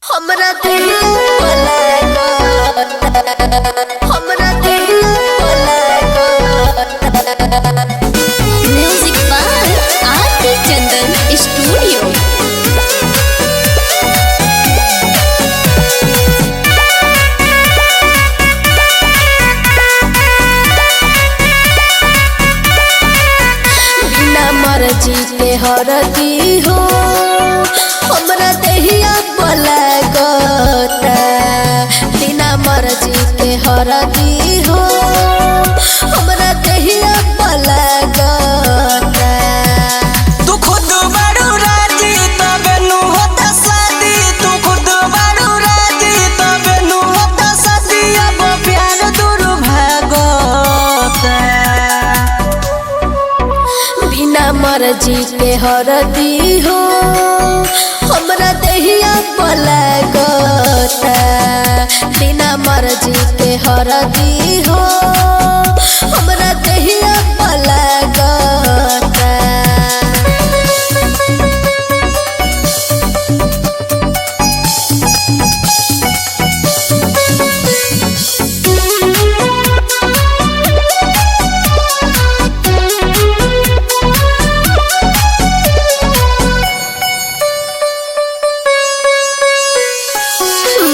हमरा दिल बोलेगा, हमरा दिल बोलेगा। Music by Aarti Chandan studio. बिना मर्जी के हरदी हो हमरा देहिया बोलेगा। बिना मर्जी के हरदी हो हमरा देहिया बोलेगा। तू खुद बड़ू राजी तबे नु होता शादी, तू खुद बड़ू राजी तबे नु होता शादी। अब प्यार दूर भागता बिना मर्जी के हरदी हो हमरा देहिया बोलेगा। बिना मर्जी के हरदी हो हमरा देहिया बोलेगा।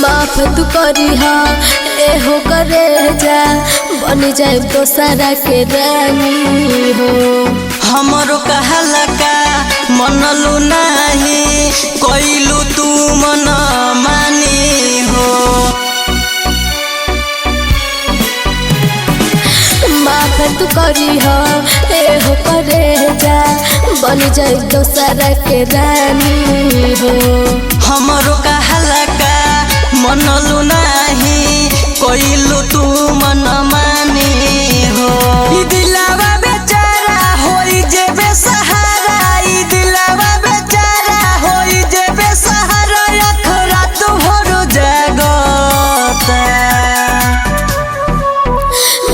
माफ तू करिहा एहो करे जा बन जाए दोसरा के रानी हो। हमरो कहला का मनलू नाही कोइलू तू मन मानी हो। माफ तू करिहा एहो करे जा बन जाए दोसरा के रानी हो। हमरो कहला का मनलू नाही कोइलू तू मन मानी हो। ई दिलवा बेचारा होई जे बेसहारा, ई दिलवा बेचारा होई जे बेसहारा। रात रात भर जागता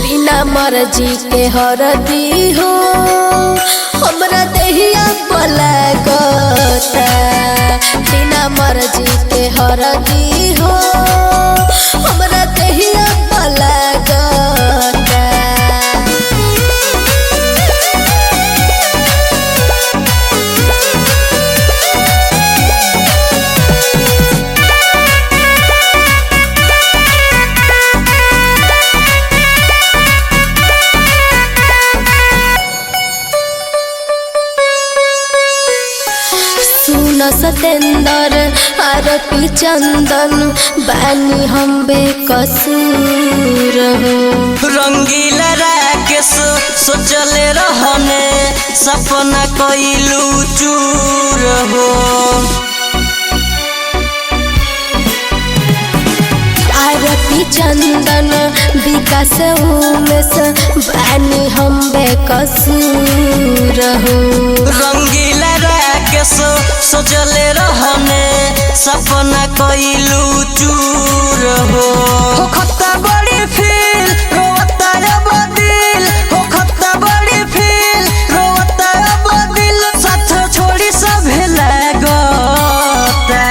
बिना मर्जी के हरदी हो हमरा देहिया बोलेगा। बिना मर्जी के हरदी हो हमरा देहिया बोलेगा। सुन सतेंदर आरती चंदन बानी हम बेकसूर हो। रंगीला राकेश सोचले रहने सपना कोइलू चूर हो। आरती चंदन विकास उमेश बानी हम बेकसूर हो। रंगीला राकेश सोचले रहने सपना कोइलू चूर हो। खत्ता बड़ी फील रोता अब दिल, हो खत्ता बड़ी फील रोता अब दिल। साथ छोड़ी सभे लागता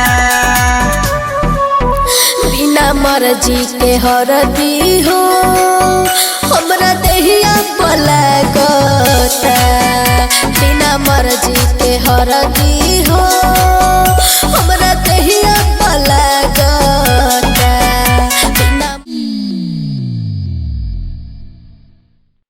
बिना मर्जी के हरदी हो हमरा देहिया बोलेगा। बिना मर्जी के हरदी हो हमरा